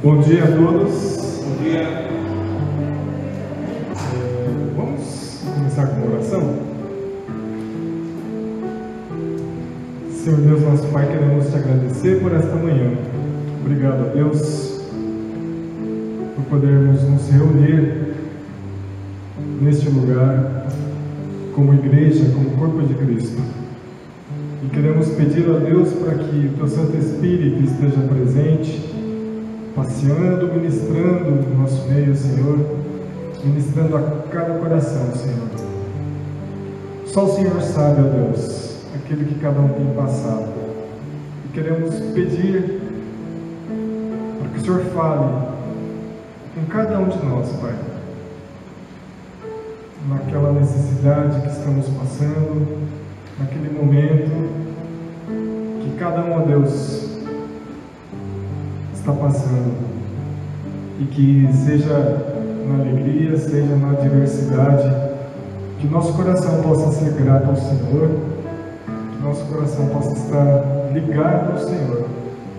Bom dia a todos. Bom dia. Vamos começar com uma oração? Senhor Deus, nosso Pai, queremos te agradecer por esta manhã. Obrigado a Deus por podermos nos reunir neste lugar como igreja, como corpo de Cristo. E queremos pedir a Deus para que o teu Santo Espírito esteja presente, passeando, ministrando no nosso meio, Senhor, ministrando a cada coração, Senhor. Só o Senhor sabe, ó Deus, aquilo que cada um tem passado. E queremos pedir para que o Senhor fale com cada um de nós, Pai, naquela necessidade que estamos passando, naquele momento que cada um, ó Deus, está passando, e que seja na alegria, seja na adversidade, que nosso coração possa ser grato ao Senhor, que nosso coração possa estar ligado ao Senhor,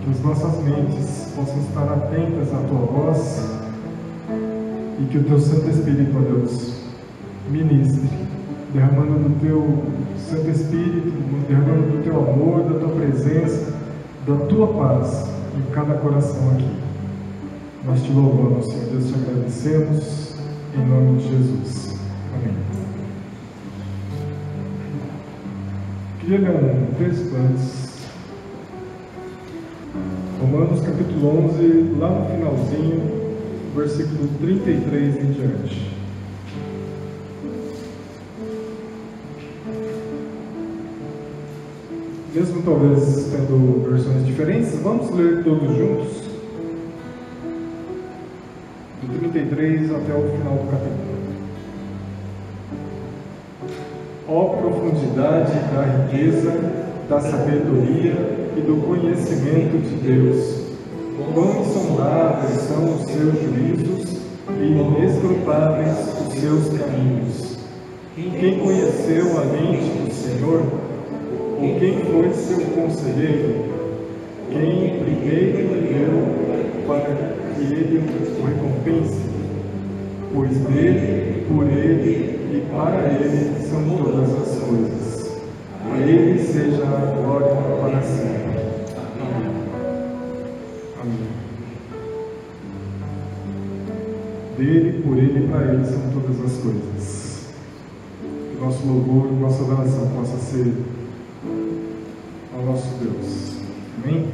que as nossas mentes possam estar atentas à Tua voz, e que o Teu Santo Espírito, ó Deus, ministre, derramando do Teu Santo Espírito, derramando do Teu amor, da Tua presença, da Tua paz em cada coração aqui. Nós te louvamos, Senhor Deus, te agradecemos, em nome de Jesus. Amém. Queria ler um texto antes. Romanos capítulo 11, lá no finalzinho, versículo 33 em diante. Mesmo talvez tendo versões diferentes, vamos ler todos juntos, do 33 até o final do capítulo. Ó profundidade da riqueza, da sabedoria e do conhecimento de Deus! Quão insondáveis são os seus juízos e inescrutáveis os seus caminhos! Quem conheceu a mente do Senhor? Ou quem foi seu conselheiro? Quem primeiro deu para que ele o recompense? Pois dele, por ele e para ele são todas as coisas. A ele seja a glória para sempre. Amém. Amém. Dele, por ele e para ele são todas as coisas. Que nosso louvor, nossa adoração possa ser ao nosso Deus. Amém?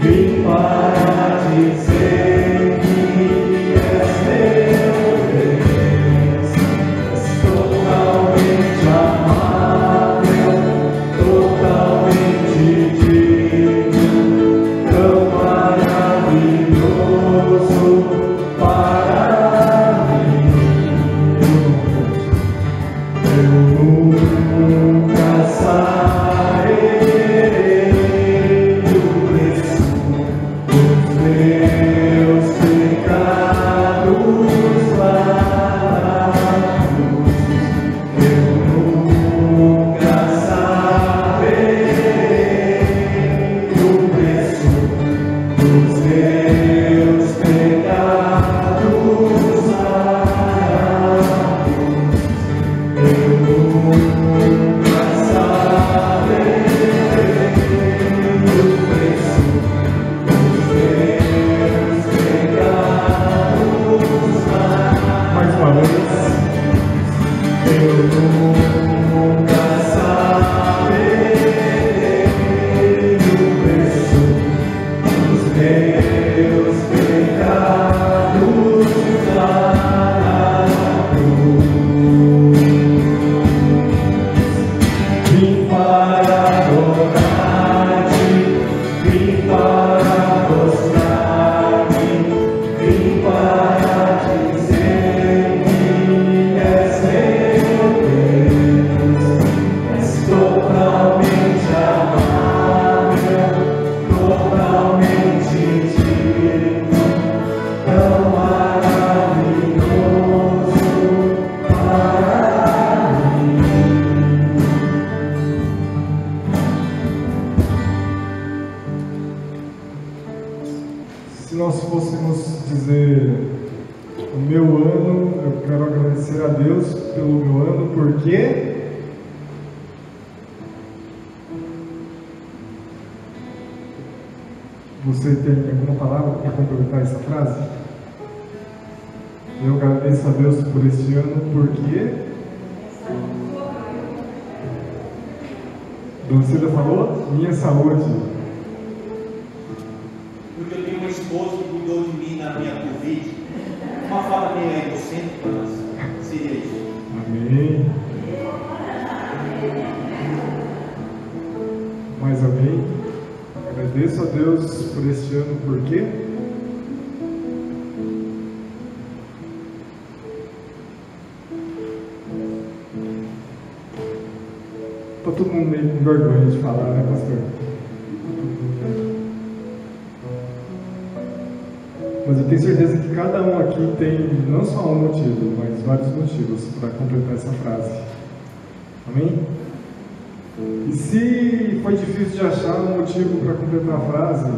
Vim para dizer que Você tem alguma palavra para complementar essa frase? Eu agradeço a Deus por este ano, porque Dona Cida falou, minha saúde. Porque eu tenho uma esposa que cuidou de mim na minha Covid. Uma fala meio egocêntrica, mas seria isso. Amém. Mais alguém? Agradeço a Deus por este ano, por quê? Está todo mundo meio com vergonha de falar, né, pastor? Mas eu tenho certeza que cada um aqui tem não só um motivo, mas vários motivos para completar essa frase. Amém? E se foi difícil de achar um motivo para completar a frase,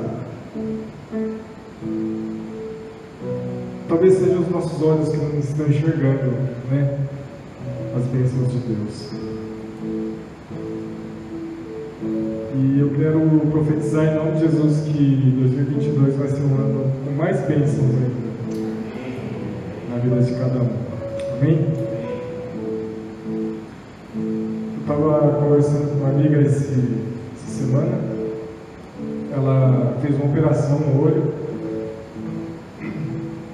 talvez sejam os nossos olhos que não estão enxergando, né, as bênçãos de Deus. E eu quero profetizar em nome de Jesus que 2022 vai ser um ano com mais bênçãos ainda na vida de cada um. Amém? Estava conversando com uma amiga essa semana. Ela fez uma operação no olho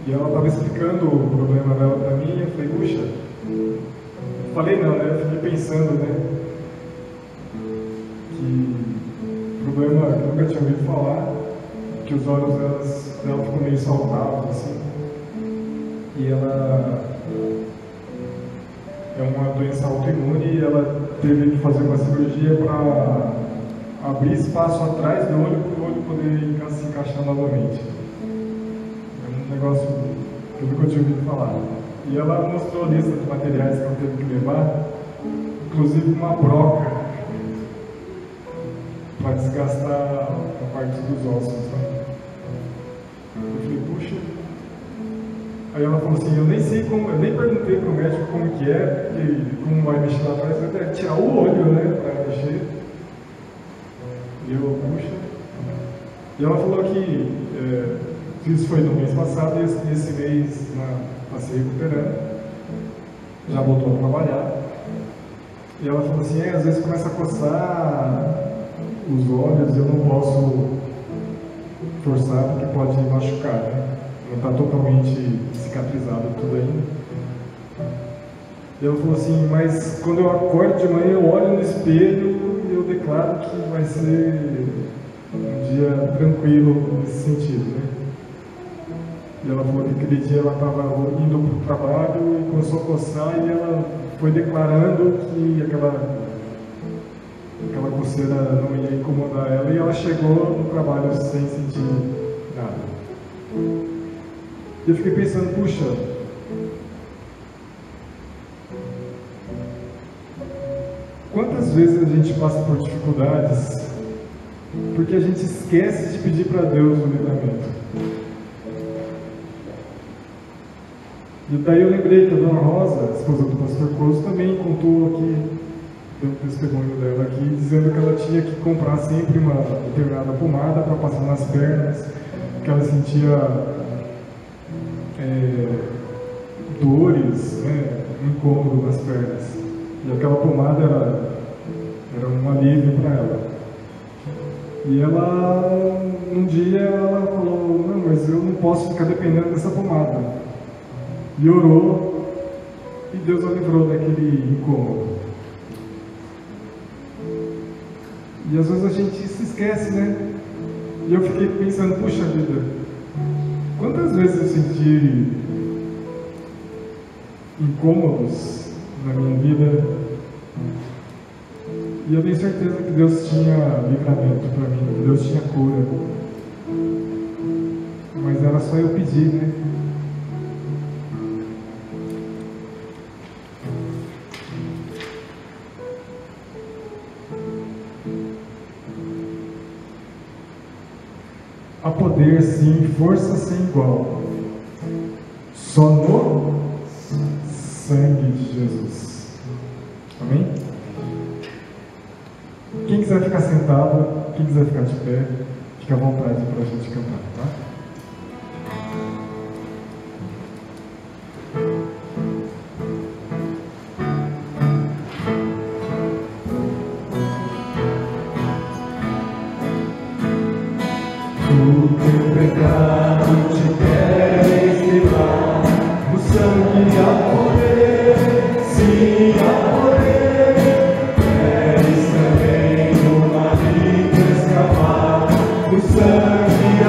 e ela estava explicando o problema dela para mim. Eu falei, puxa, falei não, né? Eu fiquei pensando, né? Que problema que eu nunca tinha ouvido falar, que os olhos dela ficam meio saltados assim, e ela é uma doença autoimune e ela teve que fazer uma cirurgia para abrir espaço atrás do olho para o olho poder se encaixar novamente. É um negócio que eu nunca tinha ouvido falar. E ela mostrou a lista de materiais que ela teve que levar, inclusive uma broca para desgastar a parte dos ossos. Né? Eu falei, puxa. Aí ela falou assim, eu nem sei como, eu nem perguntei para o médico como que é, como vai mexer lá atrás, vai ter que tirar o olho, né, para mexer. E eu, puxa. E ela falou que isso foi no mês passado e esse mês está se recuperando, já voltou a trabalhar. E ela falou assim, às vezes começa a coçar os olhos, eu não posso forçar porque pode machucar, né? Não está totalmente cicatrizado tudo ainda. E ela falou assim, mas quando eu acordo de manhã, eu olho no espelho e eu declaro que vai ser um dia tranquilo nesse sentido, né? E ela falou que aquele dia ela estava indo para o trabalho e começou a coçar e ela foi declarando que aquela coceira não ia incomodar ela e ela chegou no trabalho sem sentir nada. E eu fiquei pensando, puxa, quantas vezes a gente passa por dificuldades porque a gente esquece de pedir para Deus o livramento. E daí eu lembrei que a Dona Rosa, esposa do pastor Couso, também contou aqui, deu um testemunho dela aqui, dizendo que ela tinha que comprar sempre uma determinada pomada para passar nas pernas, que ela sentia dores, né, um incômodo nas pernas. E aquela pomada era um alívio para ela. E ela, um dia, ela falou, não, mas eu não posso ficar dependendo dessa pomada. E orou, e Deus a livrou daquele incômodo. E às vezes a gente se esquece, né? E eu fiquei pensando, puxa vida, quantas vezes eu senti incômodos na minha vida, e eu tenho certeza que Deus tinha livramento para mim, Deus tinha cura, mas era só eu pedir, né? Há poder, sim, força sem igual, só no sangue de Jesus. Amém? Quem quiser ficar sentado, quem quiser ficar de pé, fica à vontade para a gente cantar, tá? O teu pecado te queres livrar, o sangue há poder, sim há poder. Queres também do maligno escapar, o sangue há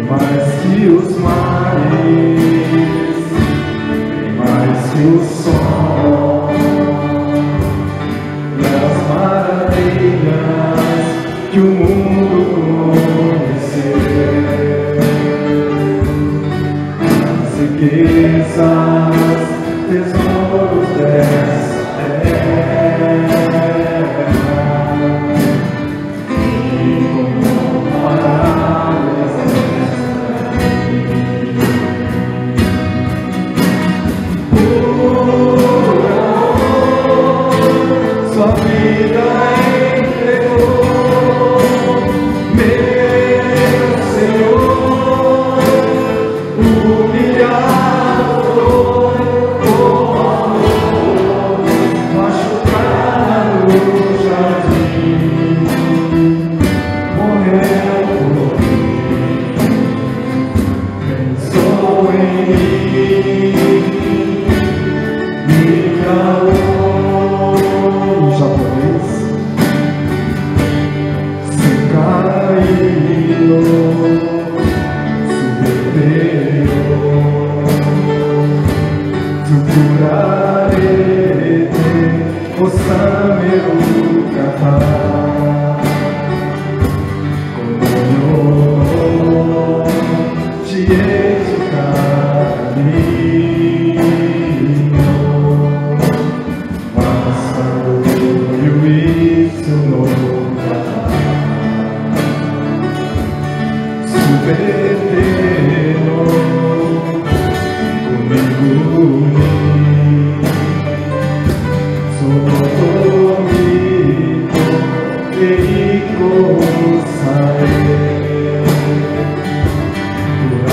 mais que os mares, bem mais que o sol, e as maravilhas que o mundo conheceu, as riquezas, tesouros dessa terra, e como palavras sua vida entregou, meu Senhor, humilhado com amor, machucado no jardim, morreu por mim, pensou em mim, me calou. Em japonês, se caiu, subverteu, curarete, osameru kata, kono chieju caminho, passando isso no subverteu, comigo sonotomito e cosae,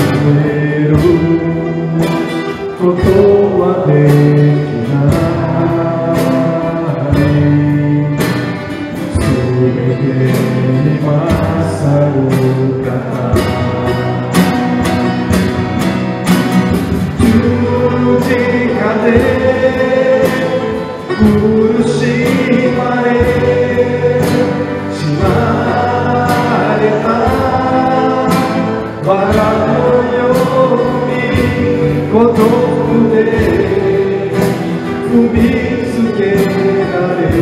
curadeiro, kotowa dekinai, subverteu masaru kata. Judicate, kurushimare, shimareta, bara no yomi, kotoku de, fumitsukerare,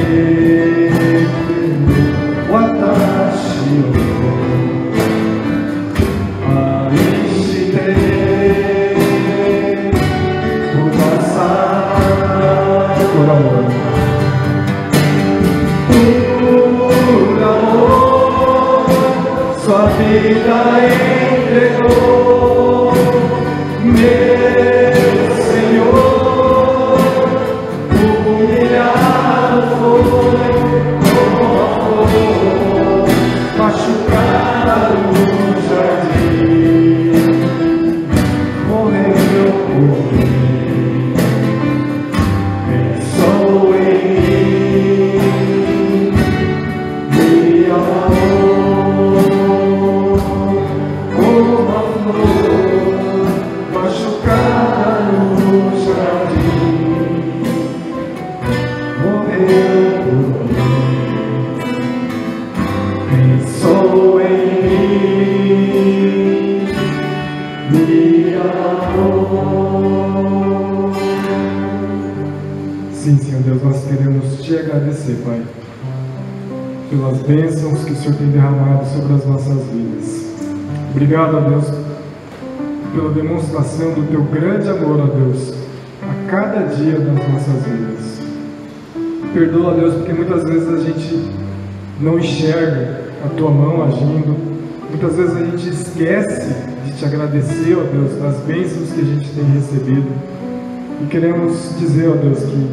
watashi o aishite, por amor, sua vida entregou, meu Senhor, humilhado foi com amor, machucado no jardim, morreu por mim, pensou em mim, me amou como a flor machucada no jardim, morreu por mim, pensou em mim, me amou. Sim, Senhor Deus, nós queremos te agradecer, Pai, pelas bênçãos que o Senhor tem derramado sobre as nossas vidas. Obrigado, ó Deus, pela demonstração do teu grande amor, ó Deus, a cada dia das nossas vidas. Perdoa, ó Deus, porque muitas vezes a gente não enxerga a tua mão agindo, muitas vezes a gente esquece de te agradecer, ó Deus, das bênçãos que a gente tem recebido. E queremos dizer, ó Deus, que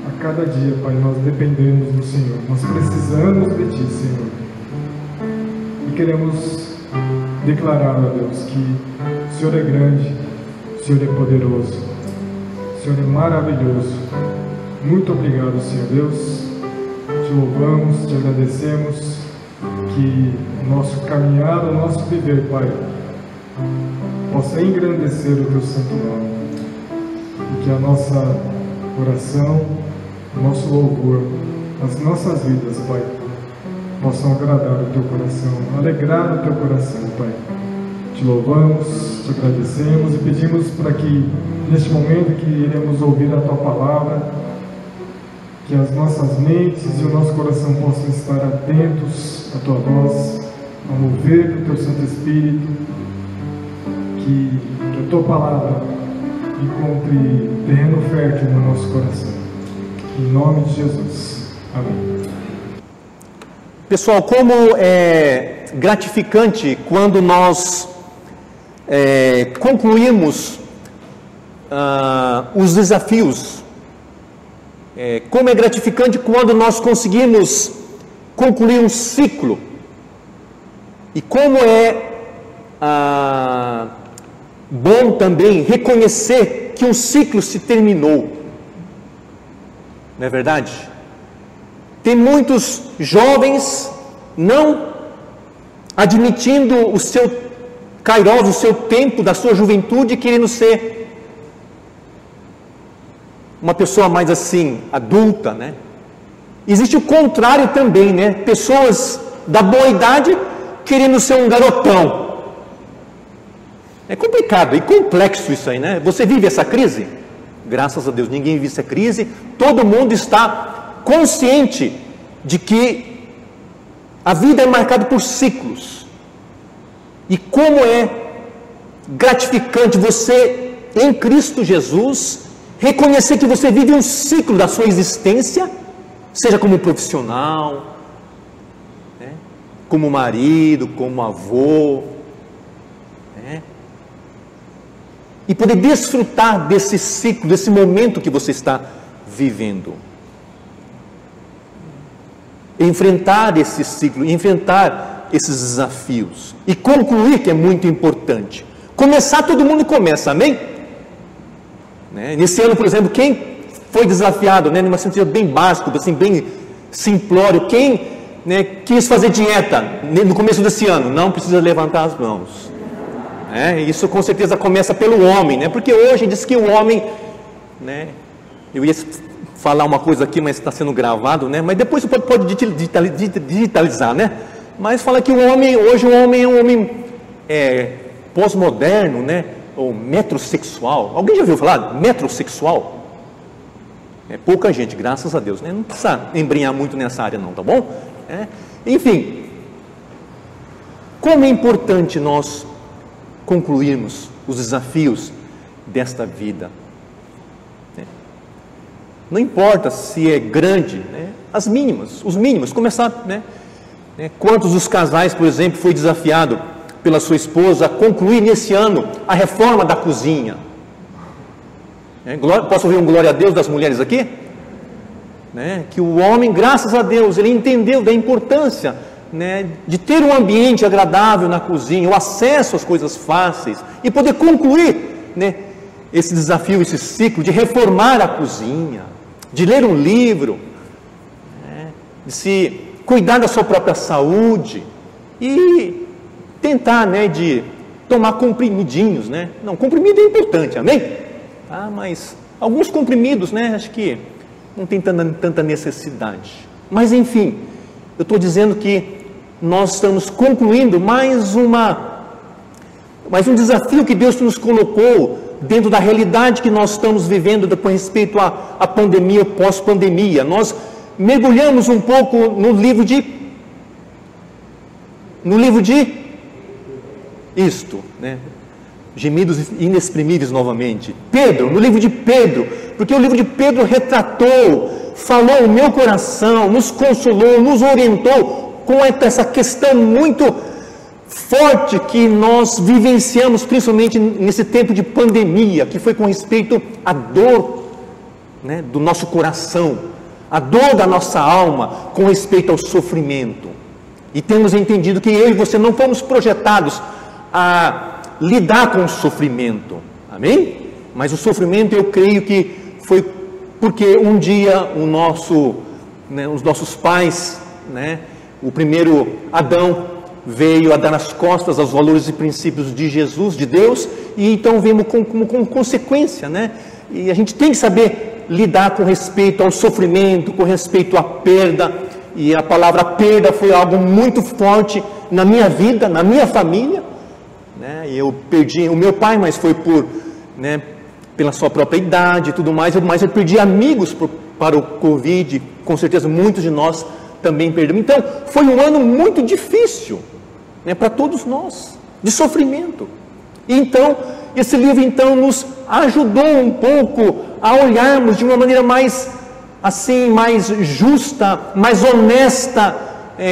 a cada dia, Pai, nós dependemos do Senhor, nós precisamos de Ti, Senhor. E queremos declarar, ó Deus, que o Senhor é grande, o Senhor é poderoso, o Senhor é maravilhoso. Muito obrigado, Senhor Deus. Te louvamos, te agradecemos, que o nosso caminhar, o nosso viver, Pai, possa engrandecer o Teu santo nome. E que a nossa oração, o nosso louvor, as nossas vidas, Pai, possam agradar o Teu coração, alegrar o Teu coração, Pai. Te louvamos, te agradecemos e pedimos para que, neste momento que iremos ouvir a Tua Palavra, que as nossas mentes e o nosso coração possam estar atentos à Tua voz, ao mover do Teu Santo Espírito, que a Tua Palavra encontre terreno fértil no nosso coração. Em nome de Jesus. Amém. Pessoal, como é gratificante quando nós concluímos os desafios. Como é gratificante quando nós conseguimos concluir um ciclo. E como é bom também reconhecer que um ciclo se terminou. Não é verdade? Tem muitos jovens não admitindo o seu kairos, o seu tempo da sua juventude, querendo ser uma pessoa mais assim, adulta, né? Existe o contrário também, né? Pessoas da boa idade querendo ser um garotão. É complicado e complexo isso aí, né? Você vive essa crise? Graças a Deus, ninguém vive essa crise. Todo mundo está consciente de que a vida é marcada por ciclos. E como é gratificante você, em Cristo Jesus, reconhecer que você vive um ciclo da sua existência, seja como profissional, né? Como marido, como avô, né? E poder desfrutar desse ciclo, desse momento que você está vivendo. Enfrentar esse ciclo, enfrentar esses desafios e concluir, que é muito importante. Começar, todo mundo começa, amém? Né? Nesse ano, por exemplo, quem foi desafiado, né, numa sentido bem básico, assim, bem simplório, quem, né, quis fazer dieta no começo desse ano, não precisa levantar as mãos. Isso com certeza começa pelo homem, né? Porque hoje diz que o homem, né, eu ia falar uma coisa aqui, mas está sendo gravado, né? Mas depois você pode digitalizar, né? Mas fala que hoje o homem é um homem pós-moderno, né? Ou metrosexual. Alguém já ouviu falar metrosexual? É pouca gente, graças a Deus, né? Não precisa embrenhar muito nessa área não, tá bom? Enfim, como é importante nós concluirmos os desafios desta vida. Não importa se é grande, né? As mínimas, os mínimos, começar, né? Quantos dos casais, por exemplo, foi desafiado pela sua esposa a concluir nesse ano a reforma da cozinha? Posso ouvir um glória a Deus das mulheres aqui? Que o homem, graças a Deus, ele entendeu da importância, né, de ter um ambiente agradável na cozinha, o acesso às coisas fáceis e poder concluir, né, esse desafio, esse ciclo de reformar a cozinha, de ler um livro, né, de se cuidar da sua própria saúde e tentar, né, de tomar comprimidinhos, né? Não, comprimido é importante, amém? Mas alguns comprimidos, né, acho que não tem tanta necessidade. Mas enfim, eu estou dizendo que nós estamos concluindo mais um desafio que Deus nos colocou dentro da realidade que nós estamos vivendo com respeito à pandemia, pós-pandemia. Nós mergulhamos um pouco no livro de isto, né? Gemidos inexprimíveis novamente. Pedro, no livro de Pedro, porque o livro de Pedro retratou, falou o meu coração, nos consolou, nos orientou com essa questão muito forte que nós vivenciamos, principalmente nesse tempo de pandemia, que foi com respeito à dor, né, do nosso coração, a dor da nossa alma com respeito ao sofrimento. E temos entendido que eu e você não fomos projetados a lidar com o sofrimento, amém? Mas o sofrimento, eu creio que foi porque um dia os nossos pais, né, o primeiro Adão veio a dar as costas aos valores e princípios de Jesus, de Deus, e então vemos como consequência, né? E a gente tem que saber lidar com respeito ao sofrimento, com respeito à perda, e a palavra perda foi algo muito forte na minha vida, na minha família, né? E eu perdi o meu pai, mas foi pela sua própria idade e tudo mais, mas eu perdi amigos para o Covid, com certeza muitos de nós também perdemos. Então, foi um ano muito difícil, né, para todos nós, de sofrimento. E então, esse livro então nos ajudou um pouco a olharmos de uma maneira mais assim, mais justa, mais honesta,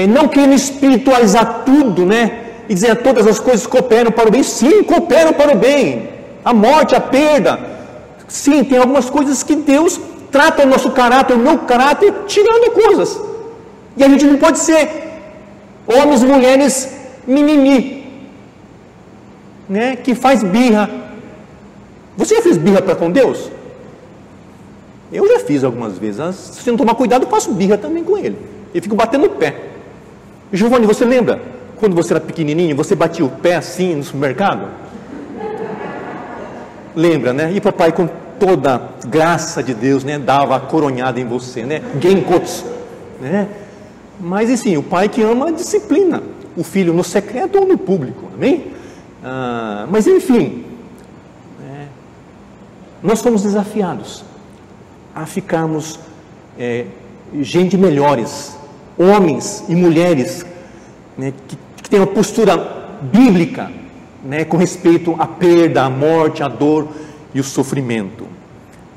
não querendo espiritualizar tudo, né? E dizer todas as coisas cooperam para o bem. Sim, cooperam para o bem. A morte, a perda. Sim, tem algumas coisas que Deus trata o nosso caráter, o meu caráter, tirando coisas. E a gente não pode ser homens e mulheres mimimi, né? Que faz birra. Você já fez birra para com Deus? Eu já fiz algumas vezes. Se não tomar cuidado, eu faço birra também com Ele. E fico batendo o pé. Giovanni, você lembra quando você era pequenininho, você batia o pé assim no supermercado? Lembra, né? E papai, com toda a graça de Deus, né, dava a coronhada em você, né? Genkotsu, né? Mas assim, o pai que ama disciplina o filho no secreto ou no público, amém? Mas enfim, nós fomos desafiados a ficarmos gente melhores, homens e mulheres, né, que tenham uma postura bíblica, né, com respeito à perda, à morte, à dor e o sofrimento.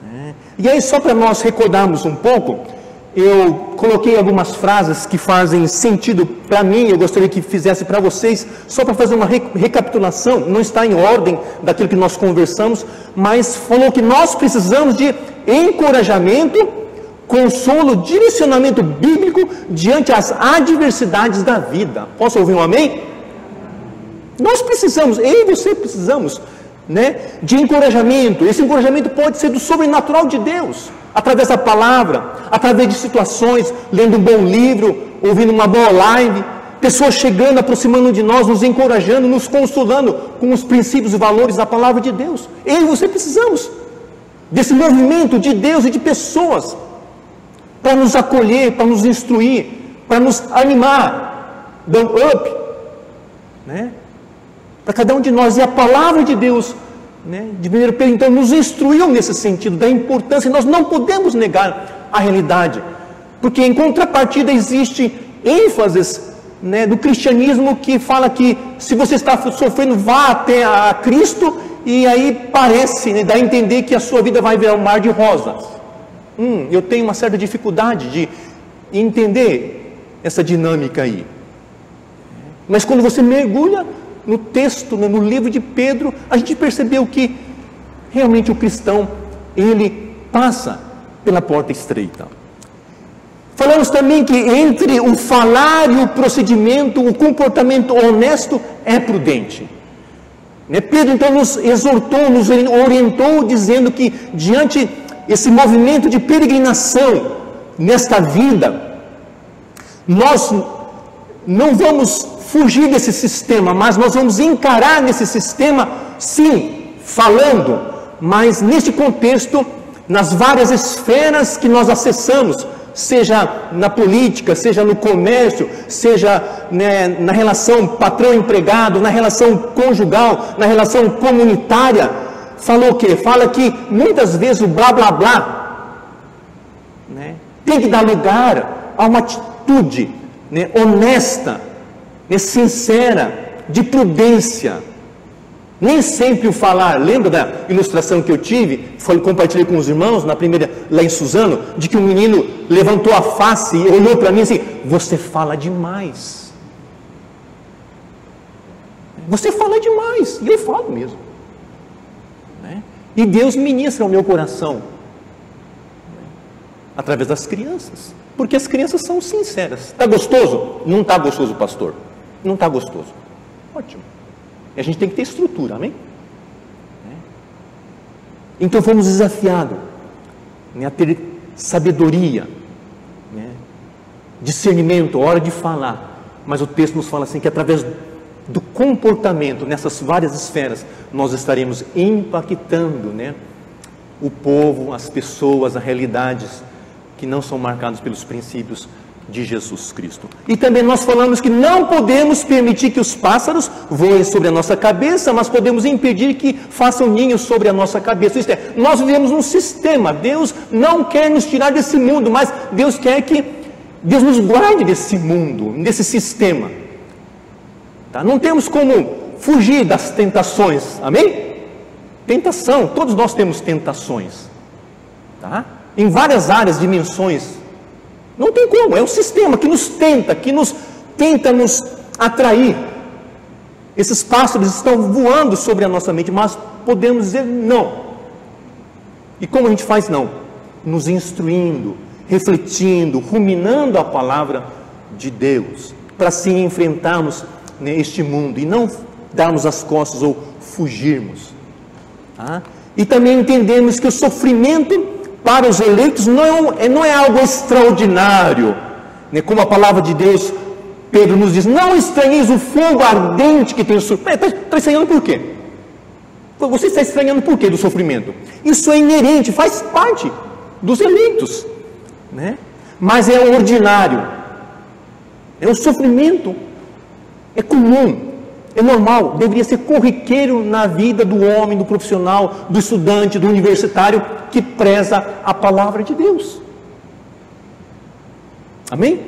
Né? E aí, só para nós recordarmos um pouco, eu coloquei algumas frases que fazem sentido para mim, eu gostaria que fizesse para vocês, só para fazer uma recapitulação, não está em ordem daquilo que nós conversamos, mas falou que nós precisamos de encorajamento, consolo, direcionamento bíblico diante as adversidades da vida. Posso ouvir um amém? Nós precisamos, eu e você precisamos, né, de encorajamento. Esse encorajamento pode ser do sobrenatural de Deus, através da palavra, através de situações, lendo um bom livro, ouvindo uma boa live, pessoas chegando, aproximando de nós, nos encorajando, nos consolando com os princípios e valores da palavra de Deus. Eu e você precisamos desse movimento de Deus e de pessoas para nos acolher, para nos instruir, para nos animar, dar up, né? Para cada um de nós. E a palavra de Deus, né, de 1 Pedro, então, nos instruiu nesse sentido da importância. Nós não podemos negar a realidade, porque em contrapartida existe ênfases, né, do cristianismo que fala que se você está sofrendo, vá até a Cristo, e aí parece, né, dar a entender que a sua vida vai virar um mar de rosas. Eu tenho uma certa dificuldade de entender essa dinâmica aí. Mas quando você mergulha no texto, né, no livro de Pedro, a gente percebeu que realmente o cristão, ele passa pela porta estreita. Falamos também que entre o falar e o procedimento, o comportamento honesto é prudente. Pedro então nos exortou, nos orientou, dizendo que diante esse movimento de peregrinação nesta vida, nós não vamos fugir desse sistema, mas nós vamos encarar nesse sistema, sim, falando, mas neste contexto, nas várias esferas que nós acessamos, seja na política, seja no comércio, seja, né, na relação patrão-empregado, na relação conjugal, na relação comunitária. Falou o quê? Fala que muitas vezes o blá blá blá, né, tem que dar lugar a uma atitude, né, honesta, né, sincera, de prudência. Nem sempre o falar. Lembra da ilustração que eu tive? Compartilhei com os irmãos na primeira, lá em Suzano, de que um menino levantou a face e olhou para mim assim: você fala demais. Você fala demais. E eu falo mesmo. Né? E Deus ministra ao meu coração, né, através das crianças. Porque as crianças são sinceras. Está gostoso? Não está gostoso, pastor. Não está gostoso. Ótimo. E a gente tem que ter estrutura, amém? Então fomos desafiados, né, a ter sabedoria, né, discernimento, hora de falar. Mas o texto nos fala assim que através do comportamento nessas várias esferas nós estaremos impactando, né, o povo, as pessoas, as realidades que não são marcadas pelos princípios de Jesus Cristo. E também nós falamos que não podemos permitir que os pássaros voem sobre a nossa cabeça, mas podemos impedir que façam ninhos sobre a nossa cabeça. Isto é, nós vivemos num sistema. Deus não quer nos tirar desse mundo, mas Deus quer que Deus nos guarde desse mundo, desse sistema. Tá? Não temos como fugir das tentações, amém? Tentação, todos nós temos tentações, tá? Em várias áreas, dimensões. Não tem como, é um sistema que nos tenta nos atrair. Esses pássaros estão voando sobre a nossa mente, mas podemos dizer não. E como a gente faz não? Nos instruindo, refletindo, ruminando a palavra de Deus, para assim enfrentarmos, né, este mundo e não darmos as costas ou fugirmos. Tá? E também entendemos que o sofrimento para os eleitos não é algo extraordinário, né? Como a palavra de Deus, Pedro nos diz: não estranheis o fogo ardente que tem sobre. Está estranhando por quê? Você está estranhando por quê do sofrimento? Isso é inerente, faz parte dos eleitos, né? Mas é ordinário, o sofrimento é comum, é normal, deveria ser corriqueiro na vida do homem, do profissional, do estudante, do universitário que preza a palavra de Deus. Amém?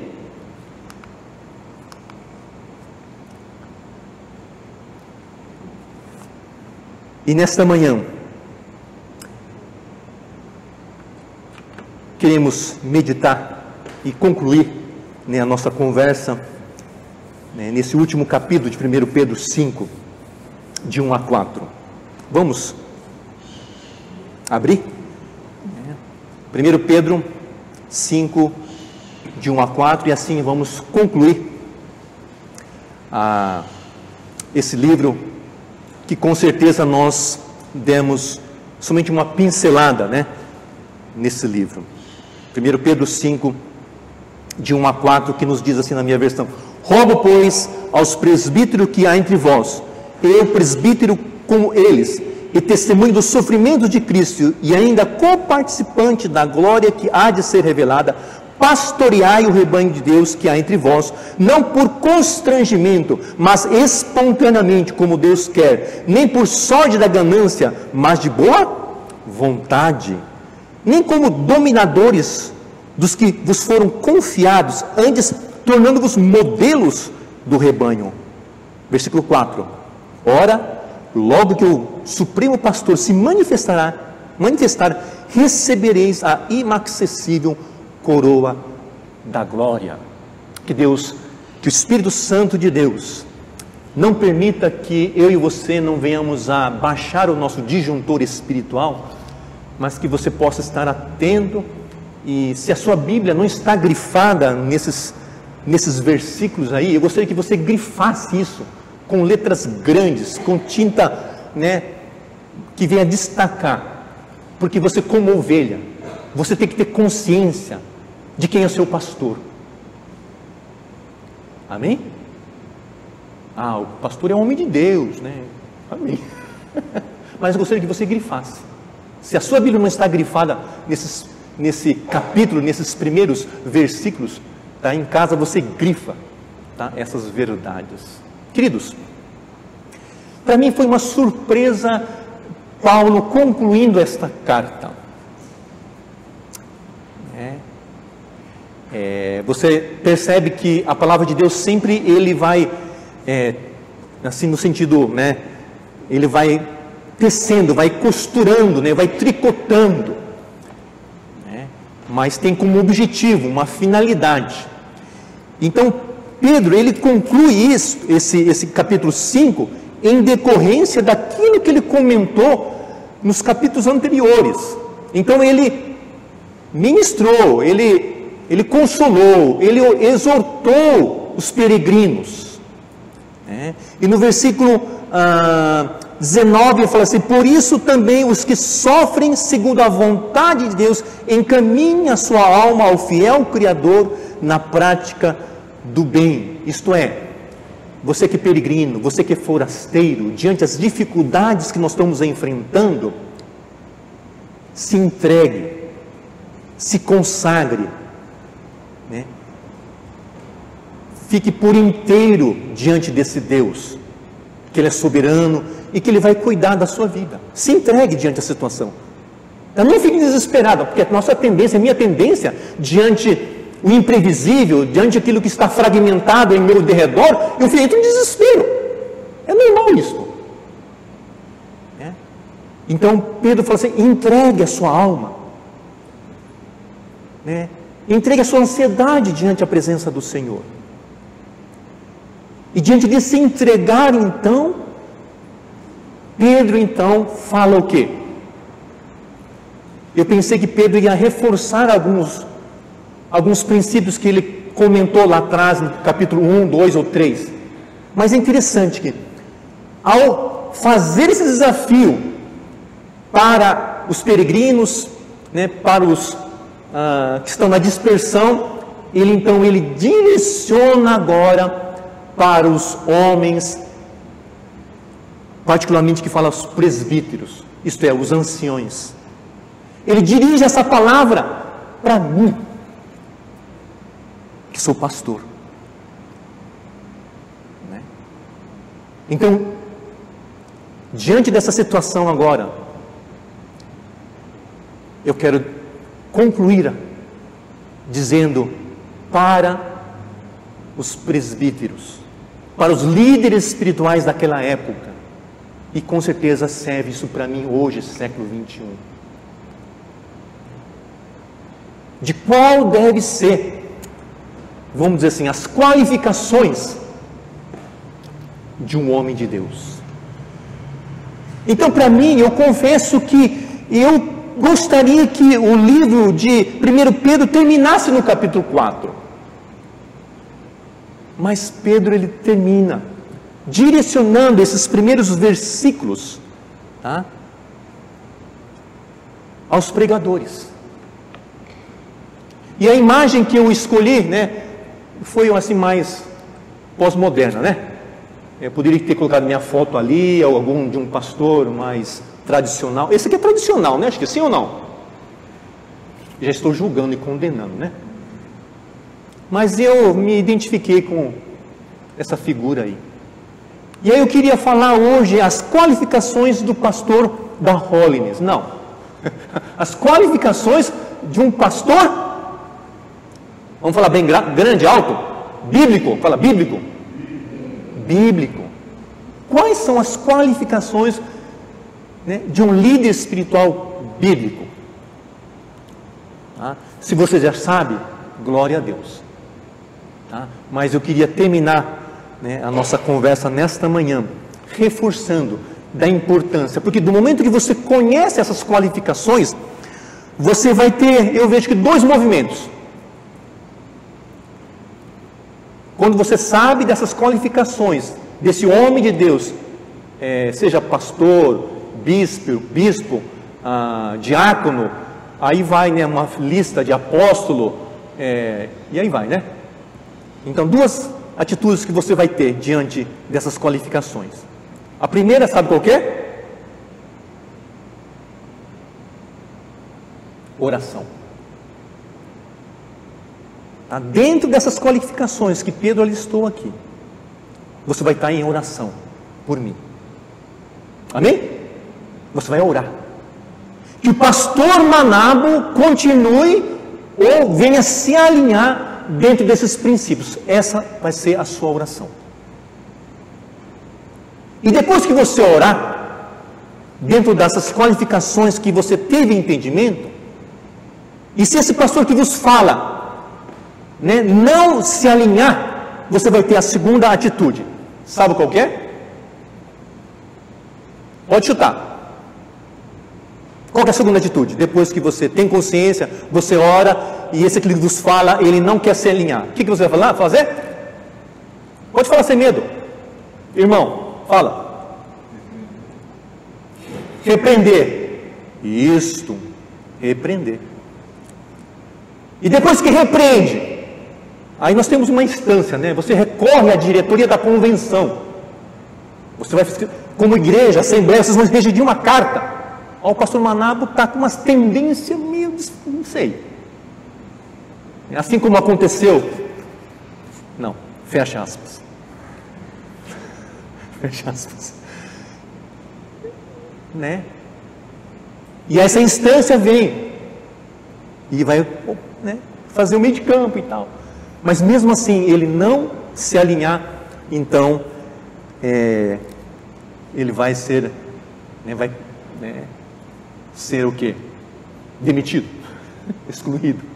E nesta manhã, queremos meditar e concluir, né, a nossa conversa, né, nesse último capítulo de 1 Pedro 5, de 1 a 4. Vamos abrir? 1 Pedro 5, de 1 a 4, e assim vamos concluir esse livro, que com certeza nós demos somente uma pincelada, né, nesse livro. 1 Pedro 5, de 1 a 4, que nos diz assim na minha versão: rogo, pois, aos presbíteros que há entre vós, eu presbítero como eles, e testemunho dos sofrimentos de Cristo, e ainda coparticipante da glória que há de ser revelada, pastoreai o rebanho de Deus que há entre vós, não por constrangimento, mas espontaneamente, como Deus quer, nem por sorte da ganância, mas de boa vontade, nem como dominadores dos que vos foram confiados, antes tornando-vos modelos do rebanho. Versículo 4: ora, logo que o Supremo Pastor se manifestar, recebereis a inacessível coroa da glória. Que Deus, que o Espírito Santo de Deus não permita que eu e você não venhamos a baixar o nosso disjuntor espiritual, mas que você possa estar atento. E se a sua Bíblia não está grifada nesses versículos aí, eu gostaria que você grifasse isso com letras grandes, com tinta, né, que venha destacar, porque você, como ovelha, você tem que ter consciência de quem é o seu pastor. Amém? O pastor é homem de Deus, né? Amém. Mas eu gostaria que você grifasse. Se a sua Bíblia não está grifada nesse capítulo, nesses primeiros versículos, tá? Em casa você grifa, tá? Essas verdades. Queridos, para mim foi uma surpresa Paulo concluindo esta carta. Você percebe que a palavra de Deus sempre ele vai, assim no sentido, né, ele vai tecendo, vai costurando, né, vai tricotando, né, mas tem como objetivo, uma finalidade. Então Pedro, ele conclui esse capítulo 5 em decorrência daquilo que ele comentou nos capítulos anteriores. Então ele ministrou, ele consolou, ele exortou os peregrinos, né? E no versículo 19 ele fala assim: por isso também os que sofrem segundo a vontade de Deus encaminhem a sua alma ao fiel Criador na prática do bem. Isto é, você que é peregrino, você que é forasteiro, diante das dificuldades que nós estamos enfrentando, se entregue, se consagre, né? fique por inteiro diante desse Deus, que Ele é soberano e que Ele vai cuidar da sua vida. Se entregue diante da situação. Então, não fique desesperado, porque a nossa tendência, a minha tendência, diante o imprevisível, diante aquilo que está fragmentado em meu derredor, eu fico em desespero. É normal isso. Então Pedro fala assim: entregue a sua alma, entregue a sua ansiedade diante da presença do Senhor. E diante de se entregar, então, Pedro então fala o quê? Eu pensei que Pedro ia reforçar alguns princípios que ele comentou lá atrás, no capítulo 1, 2 ou 3. Mas é interessante que, ao fazer esse desafio para os peregrinos, para os que estão na dispersão, ele direciona agora para os homens, particularmente que fala os presbíteros, isto é, os anciões. Ele dirige essa palavra para mim, que sou pastor. Então, diante dessa situação agora, eu quero concluir dizendo para os presbíteros, para os líderes espirituais daquela época, e com certeza serve isso para mim hoje, século 21. De qual deve ser, vamos dizer assim, as qualificações de um homem de Deus. Então, para mim, eu confesso que eu gostaria que o livro de 1 Pedro terminasse no capítulo 4. Mas Pedro, ele termina direcionando esses primeiros versículos aos pregadores. E a imagem que eu escolhi, foi assim mais pós-moderna, Eu poderia ter colocado minha foto ali, ou algum de um pastor mais tradicional. Esse aqui é tradicional, Acho que sim ou não? Já estou julgando e condenando, Mas eu me identifiquei com essa figura aí. E aí eu queria falar hoje as qualificações do pastor da Holiness. Não. As qualificações de um pastor, vamos falar bem grande, alto? Bíblico. Fala bíblico. Bíblico. Quais são as qualificações de um líder espiritual bíblico? Se você já sabe, glória a Deus. Mas eu queria terminar a nossa conversa nesta manhã reforçando da importância, porque do momento que você conhece essas qualificações, você vai ter, eu vejo que 2 movimentos. Quando você sabe dessas qualificações, desse homem de Deus, seja pastor, bispo, diácono, aí vai, uma lista de apóstolo, e aí vai, Então, 2 atitudes que você vai ter diante dessas qualificações. A primeira, sabe qual que é? Oração. Dentro dessas qualificações que Pedro listou aqui, você vai estar em oração por mim. Amém? Você vai orar. Que o pastor Manabo continue ou venha se alinhar dentro desses princípios. Essa vai ser a sua oração. E depois que você orar, dentro dessas qualificações que você teve entendimento, e se esse pastor que vos fala não se alinhar, você vai ter a segunda atitude. Sabe qual que é? Pode chutar. Qual que é a segunda atitude? Depois que você tem consciência, você ora, e esse que vos fala, ele não quer se alinhar. O que você vai fazer? Pode falar sem medo. Irmão, fala. Repreender. Isto. Repreender. E depois que repreende, aí nós temos uma instância, Você recorre à diretoria da convenção. Você vai, como igreja, assembleia, vocês vão redigir uma carta. O pastor Manabo está com umas tendências meio, não sei. Assim como aconteceu. Não, Fecha aspas. Fecha aspas. Né? E essa instância vem e vai, né, fazer o meio de campo e tal. Mas mesmo assim, ele não se alinhar, então ele vai ser, né, ser o quê? Demitido, excluído.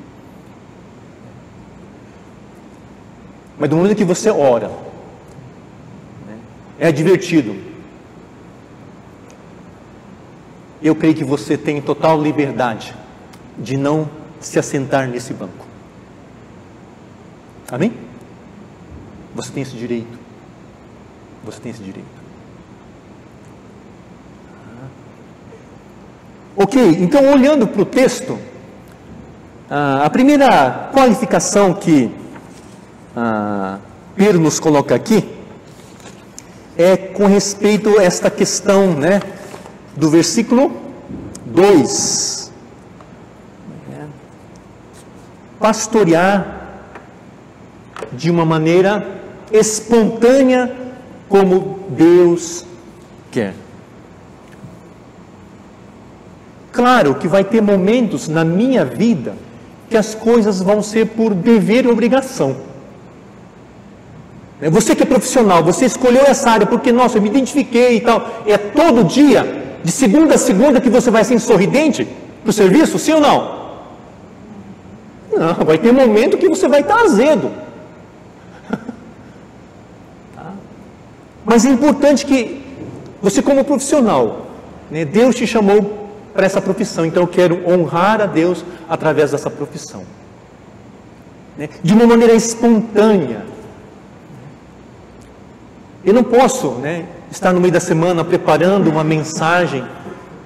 Mas do momento que você ora, né, é advertido. Eu creio que você tem total liberdade de não se assentar nesse banco. Amém? Você tem esse direito. Você tem esse direito. Ok, então olhando para o texto, a primeira qualificação que Pedro nos coloca aqui é com respeito a esta questão, né, do versículo 2. Pastorear de uma maneira espontânea como Deus quer. Claro que vai ter momentos na minha vida que as coisas vão ser por dever e obrigação. Você que é profissional, você escolheu essa área porque, nossa, eu me identifiquei e tal. É todo dia, de segunda a segunda, que você vai ser sorridente para o serviço, sim ou não? Não, vai ter momento que você vai estar azedo. Mas é importante que você, como profissional, né, Deus te chamou para essa profissão, então eu quero honrar a Deus através dessa profissão, né, de uma maneira espontânea. Eu não posso, né, estar no meio da semana preparando uma mensagem,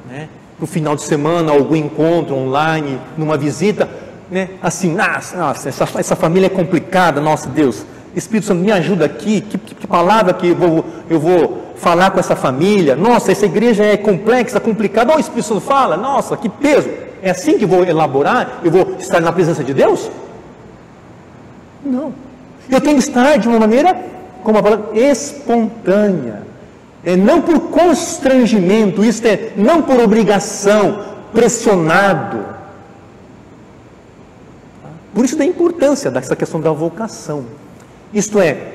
né, para o final de semana, algum encontro online, numa visita, né, assim, nossa, essa família é complicada, nossa Deus, Espírito Santo me ajuda aqui, que palavra que eu vou falar com essa família, nossa, essa igreja é complexa, complicada, o Espírito Santo fala, nossa, que peso, é assim que vou elaborar, eu vou estar na presença de Deus? Não, eu tenho que estar de uma maneira, como a palavra, espontânea, não por constrangimento, isto é, não por obrigação, pressionado. Por isso da importância dessa questão da vocação. Isto é,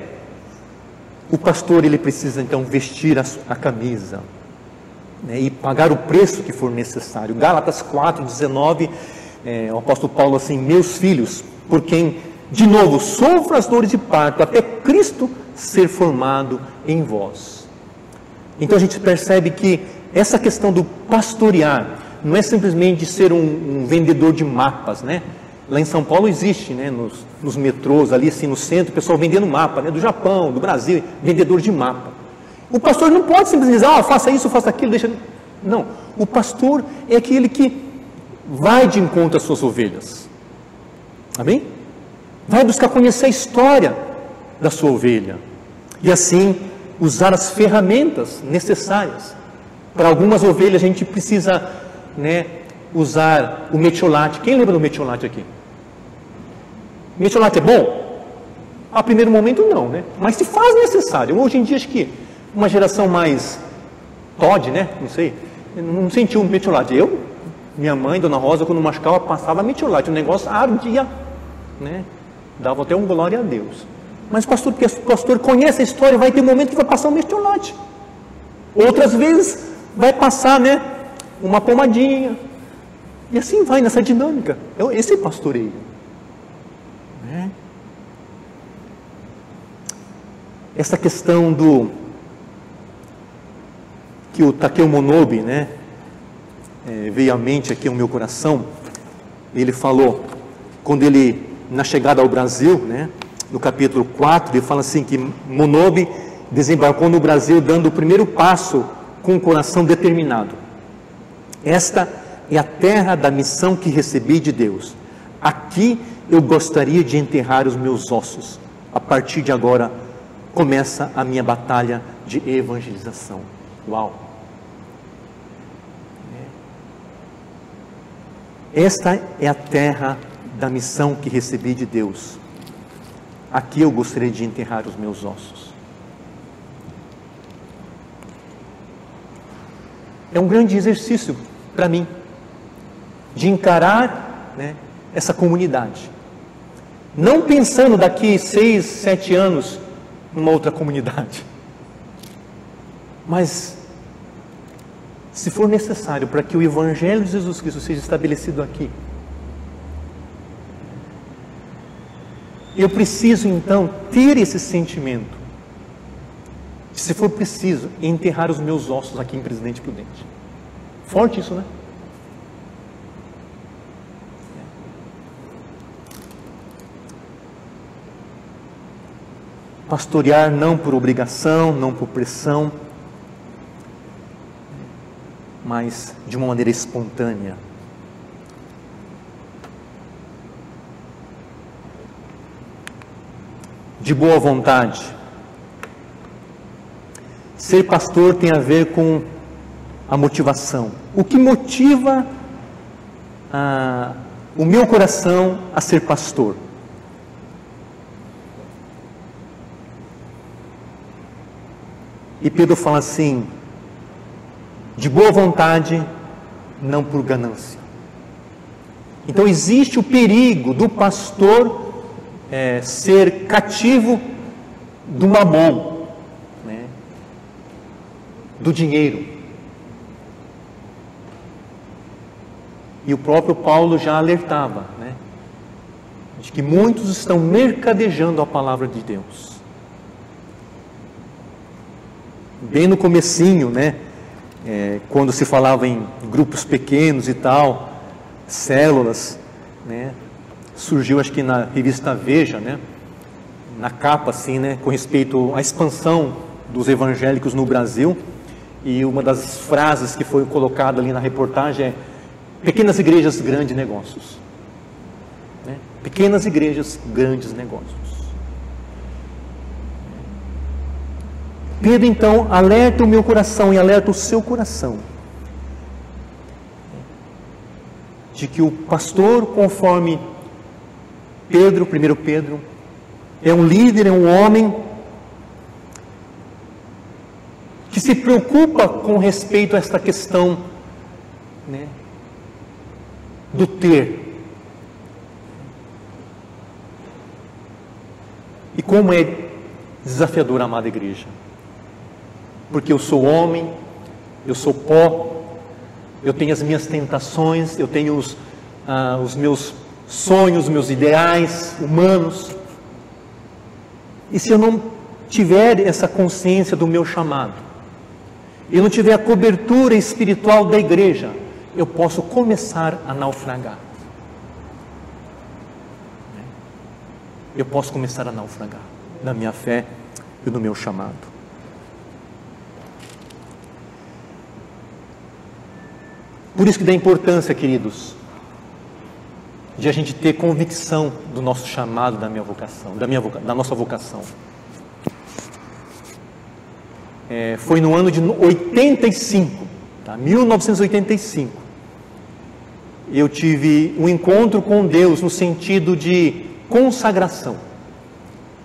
o pastor ele precisa então vestir a camisa, né, e pagar o preço que for necessário. Gálatas 4:19, o apóstolo Paulo assim: meus filhos, por quem de novo sofro as dores de parto, até Cristo ser formado em vós. Então a gente percebe que essa questão do pastorear não é simplesmente ser um vendedor de mapas, né? Lá em São Paulo existe, né, nos metrôs, ali assim no centro, o pessoal vendendo mapa, né, do Japão, do Brasil, vendedor de mapa. O pastor não pode simplesmente dizer, faça isso, faça aquilo, deixa... Não, o pastor é aquele que vai de encontro às suas ovelhas. Amém? Vai buscar conhecer a história da sua ovelha. E assim, usar as ferramentas necessárias. Para algumas ovelhas a gente precisa, né, usar o metiolate. Quem lembra do metiolate aqui? Metiolate é bom? A primeiro momento não, né? Mas se faz necessário. Hoje em dia acho que uma geração mais Todd, né? Não sei. Não sentiu o metiolate. Minha mãe, Dona Rosa, quando machucava, passava metiolate. O negócio ardia, né? Dava até um glória a Deus. Mas pastor, porque o pastor conhece a história, vai ter um momento que vai passar um metiolate. Outras vezes vai passar, né, uma pomadinha. E assim vai nessa dinâmica. Esse é pastoreio. Né? Essa questão que o Takeo Monobe, né, veio à mente aqui no meu coração. Ele falou, quando ele, na chegada ao Brasil, né, no capítulo 4, ele fala assim que Monobe desembarcou no Brasil dando o primeiro passo com o coração determinado. Esta é a terra da missão que recebi de Deus. Aqui eu gostaria de enterrar os meus ossos. A partir de agora começa a minha batalha de evangelização. Uau! Esta é a terra da missão que recebi de Deus. aqui eu gostaria de enterrar os meus ossos. É um grande exercício para mim, de encarar, né, essa comunidade. Não pensando daqui 6, 7 anos numa outra comunidade. Mas, se for necessário para que o Evangelho de Jesus Cristo seja estabelecido aqui, eu preciso então ter esse sentimento, de, se for preciso, enterrar os meus ossos aqui em Presidente Prudente. Forte isso, né? Pastorear não por obrigação, não por pressão, mas de uma maneira espontânea. De boa vontade. Ser pastor tem a ver com a motivação. O que motiva o meu coração a ser pastor? E Pedro fala assim: de boa vontade, não por ganância. Então existe o perigo do pastor ser cativo do mamon, né, do dinheiro. E o próprio Paulo já alertava, né, de que muitos estão mercadejando a palavra de Deus. Bem no comecinho, né, quando se falava em grupos pequenos e tal, células, né, surgiu, acho que na revista Veja, né, na capa assim, né, com respeito à expansão dos evangélicos no Brasil, e uma das frases que foi colocada ali na reportagem é: pequenas igrejas, grandes negócios, né? Pequenas igrejas, grandes negócios. Pedro então alerta o meu coração e alerta o seu coração de que o pastor, conforme Pedro, 1 Pedro, é um líder, é um homem que se preocupa com respeito a esta questão, né, do ter. E como é desafiador, amada igreja, porque eu sou homem, eu sou pó, eu tenho as minhas tentações, eu tenho os meus sonhos, os meus ideais humanos, e se eu não tiver essa consciência do meu chamado, e não tiver a cobertura espiritual da igreja, eu posso começar a naufragar. Eu posso começar a naufragar na minha fé e no meu chamado. Por isso que dá importância, queridos, de a gente ter convicção do nosso chamado, da minha vocação, da nossa vocação. Foi no ano de 85, tá? 1985, eu tive um encontro com Deus no sentido de consagração,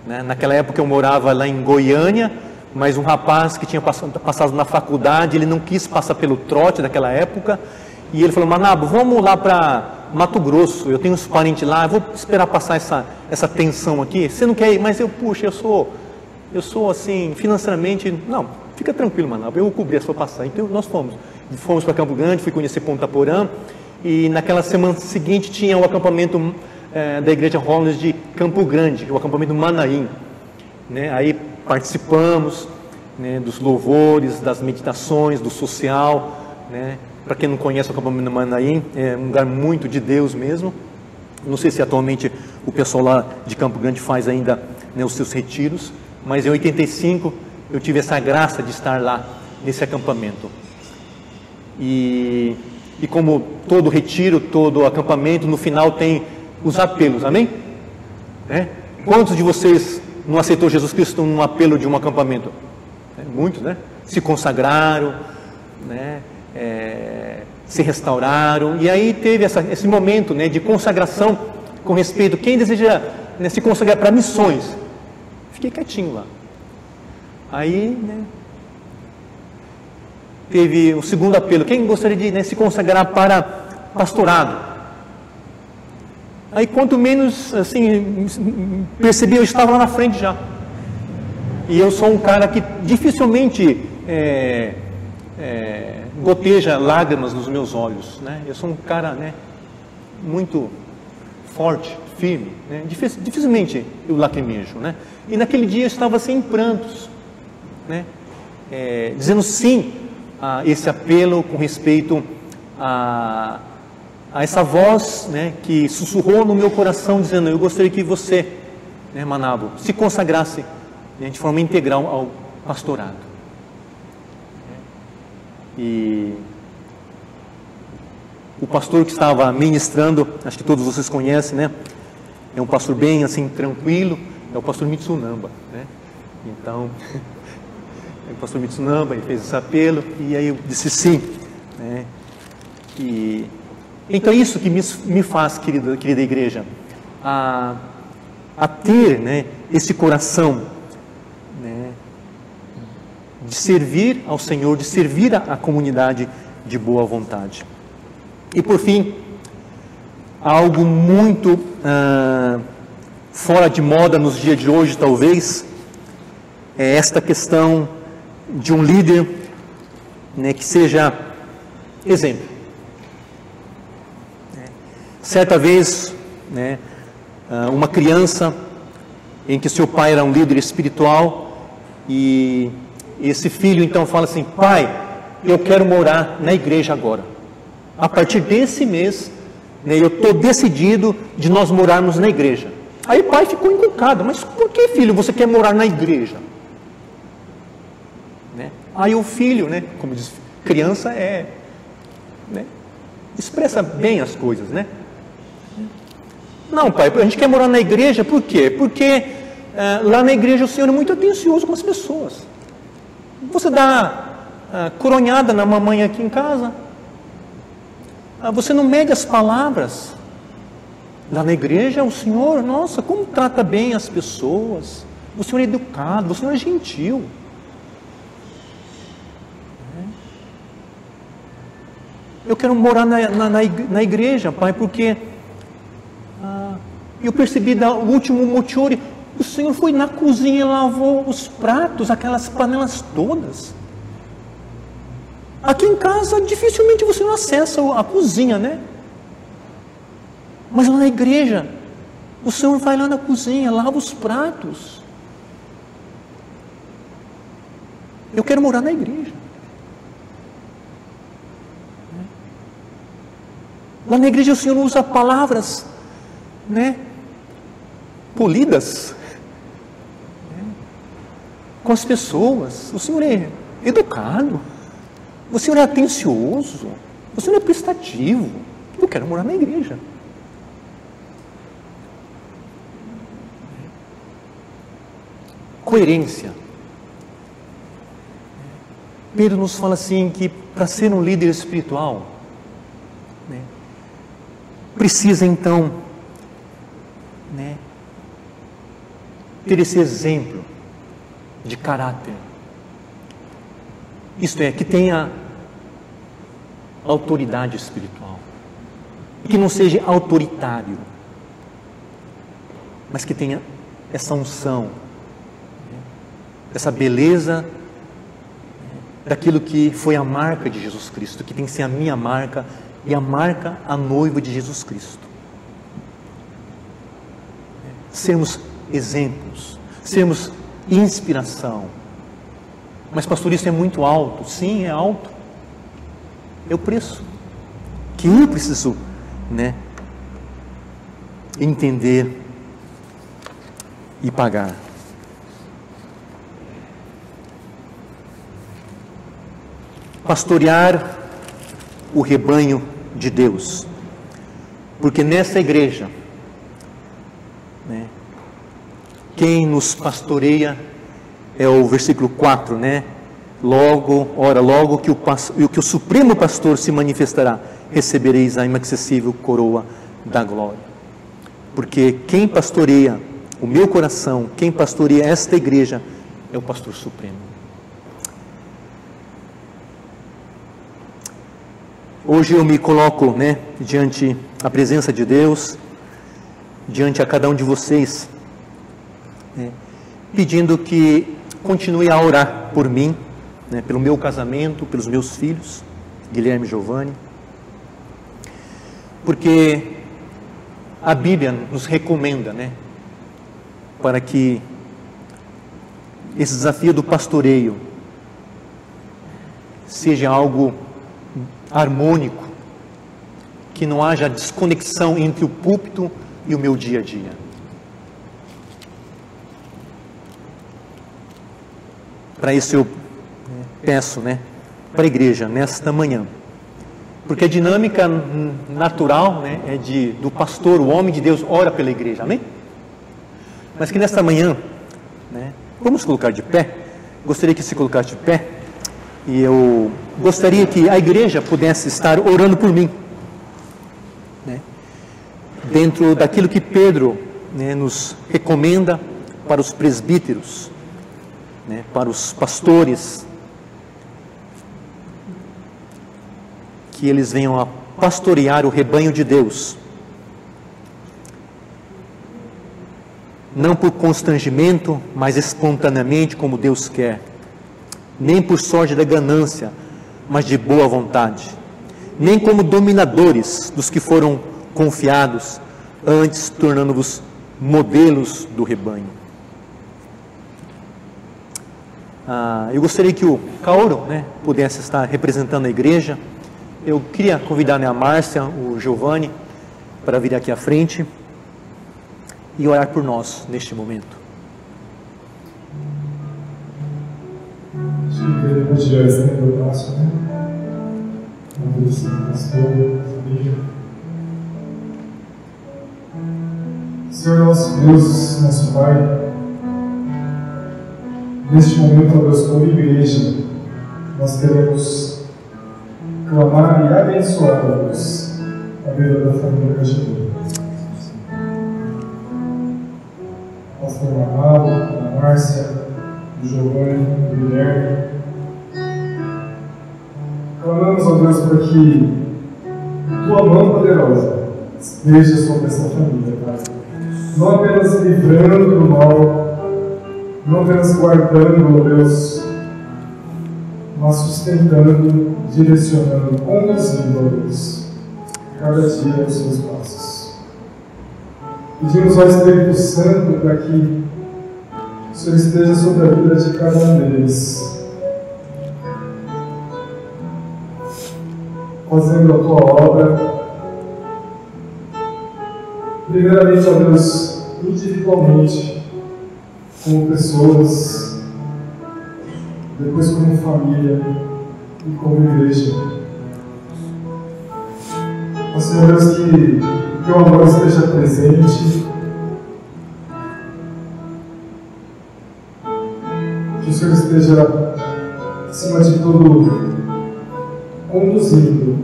né? Naquela época eu morava lá em Goiânia, mas um rapaz que tinha passado na faculdade, ele não quis passar pelo trote daquela época, e ele falou: Manabo, vamos lá para Mato Grosso, eu tenho uns parentes lá, eu vou esperar passar essa tensão aqui, você não quer ir? Mas eu sou assim, financeiramente, não, fica tranquilo, Manabo, eu vou cobrir a sua passagem. Então nós fomos para Campo Grande, fui conhecer Ponta Porã, e naquela semana seguinte tinha o acampamento da Igreja Hollands de Campo Grande, o acampamento Manaim, né? Aí participamos, né, dos louvores, das meditações, do social, né? Para quem não conhece o acampamento Manaim, é um lugar muito de Deus mesmo. Não sei se atualmente o pessoal lá de Campo Grande faz ainda, né, os seus retiros, mas em 85 eu tive essa graça de estar lá nesse acampamento. E como todo retiro, todo acampamento, no final tem os apelos, amém? Quantos de vocês não aceitou Jesus Cristo num apelo de um acampamento? Muitos, né? Se consagraram, né? Se restauraram, e aí teve esse momento, né, de consagração com respeito. Quem deseja né, se consagrar para missões. Fiquei quietinho lá. Aí, né, teve o segundo apelo. Quem gostaria de, né, se consagrar para pastorado? Aí, quanto menos, assim, percebi, eu estava lá na frente já. E eu sou um cara que dificilmente goteja lágrimas nos meus olhos, né? Eu sou um cara, né, muito forte, firme, né? Dificilmente eu lacrimejo, né? E naquele dia eu estava sem prantos, né? Dizendo sim a esse apelo com respeito a essa voz, né, que sussurrou no meu coração, dizendo: eu gostaria que você, né, Manabo, se consagrasse, né, de forma integral ao pastorado. E o pastor que estava ministrando, acho que todos vocês conhecem, né? É um pastor bem assim, tranquilo, é o pastor Mitsunamba, né? Então, o pastor Mitsunamba, ele fez esse apelo, e aí eu disse sim, né? E então é isso que me faz, querida igreja, a ter, né, esse coração, né, de servir ao Senhor, de servir a comunidade de boa vontade. E por fim, algo muito fora de moda nos dias de hoje, talvez, é esta questão de um líder, né, que seja exemplo. Certa vez, né, uma criança em que seu pai era um líder espiritual, e esse filho então fala assim: pai, eu quero morar na igreja agora. A partir desse mês, né, eu estou decidido de nós morarmos na igreja. Aí o pai ficou encucado: mas por que, filho, você quer morar na igreja? Né? Aí o filho, né, como diz, criança né, expressa bem as coisas, né? Não, pai, a gente quer morar na igreja, por quê? Porque lá na igreja o Senhor é muito atencioso com as pessoas. Você dá coronhada na mamãe aqui em casa, você não mede as palavras. Lá na igreja o Senhor, nossa, como trata bem as pessoas. O Senhor é educado, o Senhor é gentil. Eu quero morar na igreja, pai, porque eu percebi no último motiore, o Senhor foi na cozinha e lavou os pratos, aquelas panelas todas. Aqui em casa, dificilmente você não acessa a cozinha, né? Mas lá na igreja, o Senhor vai lá na cozinha, lava os pratos. Eu quero morar na igreja. Lá na igreja o Senhor usa palavras, né, polidas, né, com as pessoas. O Senhor é educado, o Senhor é atencioso, o Senhor é prestativo. Eu quero morar na igreja. Coerência. Pedro nos fala assim que para ser um líder espiritual, né, precisa então, né, ter esse exemplo de caráter. Isto é, que tenha autoridade espiritual, que não seja autoritário, mas que tenha essa unção, essa beleza daquilo que foi a marca de Jesus Cristo, que tem que ser a minha marca e a marca, a noiva de Jesus Cristo. Sermos exemplos, sermos inspiração. Mas pastor, isso é muito alto. Sim, é alto. É o preço que eu preciso, né, entender e pagar. Pastorear o rebanho de Deus, porque nessa igreja, né, quem nos pastoreia é o versículo 4, né? Logo que o Supremo Pastor se manifestará, recebereis a inacessível coroa da glória. Porque quem pastoreia o meu coração, quem pastoreia esta igreja é o pastor supremo. Hoje eu me coloco, diante a presença de Deus, diante a cada um de vocês, pedindo que continue a orar por mim, pelo meu casamento, pelos meus filhos, Guilherme e Giovanni, porque a Bíblia nos recomenda, para que esse desafio do pastoreio seja algo harmônico, que não haja desconexão entre o púlpito e o meu dia a dia. Para isso eu peço, para a igreja nesta manhã, porque a dinâmica natural, é do pastor, o homem de Deus, ora pela igreja, amém? Mas que nesta manhã, vamos colocar de pé. Gostaria que se colocasse de pé, e eu gostaria que a igreja pudesse estar orando por mim, dentro daquilo que Pedro nos recomenda para os presbíteros, para os pastores, que eles venham a pastorear o rebanho de Deus, não por constrangimento, mas espontaneamente, como Deus quer, nem por sorte da ganância, mas de boa vontade, nem como dominadores dos que foram confiados, antes tornando-vos modelos do rebanho. Eu gostaria que o Cauro, pudesse estar representando a igreja. Eu queria convidar a Márcia, o Giovanni, para vir aqui à frente e orar por nós neste momento. Acho que devemos já estender o braço, Senhor nosso Deus, nosso Pai, neste momento, ó Deus, como igreja, nós queremos clamar e abençoar, ó Deus, a vida da família Cajuru. Pastor Amado, a Márcia, o Giovanni, o Guilherme. Clamamos, ó Deus, para que tua mão poderosa esteja sobre essa família, Pai. Não apenas livrando do mal, não apenas guardando, ó Deus, mas sustentando, direcionando, conduzindo, ó Deus, cada dia os seus passos. Pedimos ao Espírito Santo para que o Senhor esteja sobre a vida de cada um deles, fazendo a tua obra, primeiramente, ó Deus, individualmente, como pessoas, depois como família e como igreja. Ó Senhor Deus, que o teu amor esteja presente, que o Senhor esteja, acima de tudo, conduzindo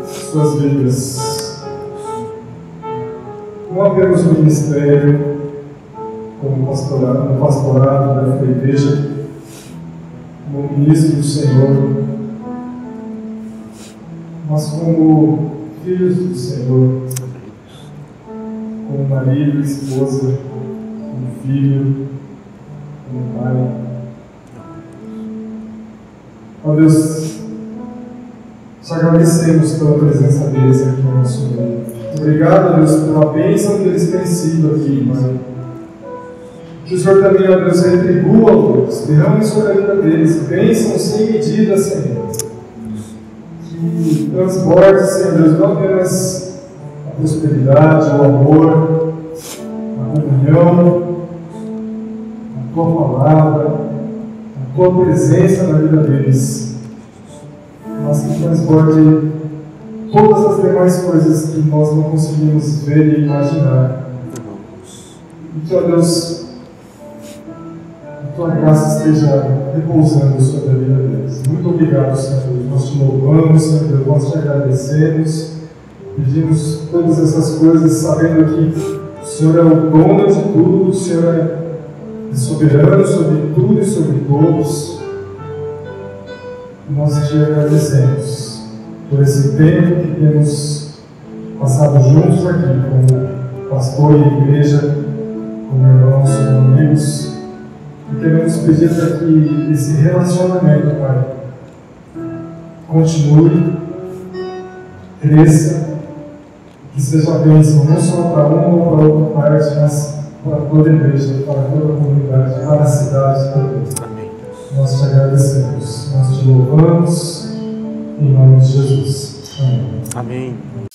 suas vidas, não apenas no ministério, como pastorado da igreja, como ministro do Senhor, mas como filhos do Senhor, como marido, esposa, como filho, como pai. Ó Deus, te agradecemos pela presença deles aqui no nosso meio. Obrigado, Deus, pela bênção que eles têm sido aqui, Pai. Que o Senhor também, ó Deus, retribua, ó Deus, derrame sobre a vida deles bênção sem medida, Senhor. Que transborde, Senhor Deus, não apenas a prosperidade, o amor, a comunhão, a tua palavra, a tua presença na vida deles, mas que transborde todas as demais coisas que nós não conseguimos ver e imaginar. E que, ó Deus, a tua graça esteja repousando sobre a vida deles. Muito obrigado, Senhor Deus. Nós te louvamos, Senhor Deus, nós te agradecemos, pedimos todas essas coisas, sabendo que O Senhor é o dono de tudo, o Senhor é soberano sobre tudo e sobre todos. Nós te agradecemos por esse tempo que temos passado juntos aqui, como pastor e igreja, como irmãos, como amigos. E queremos pedir para que esse relacionamento, Pai, continue, cresça, que seja bênção não só para uma ou para outra parte, mas para toda a igreja, para toda a comunidade, para a cidade também. Amém. Nós te agradecemos, nós te louvamos, em nome de Jesus. Amém. Amém.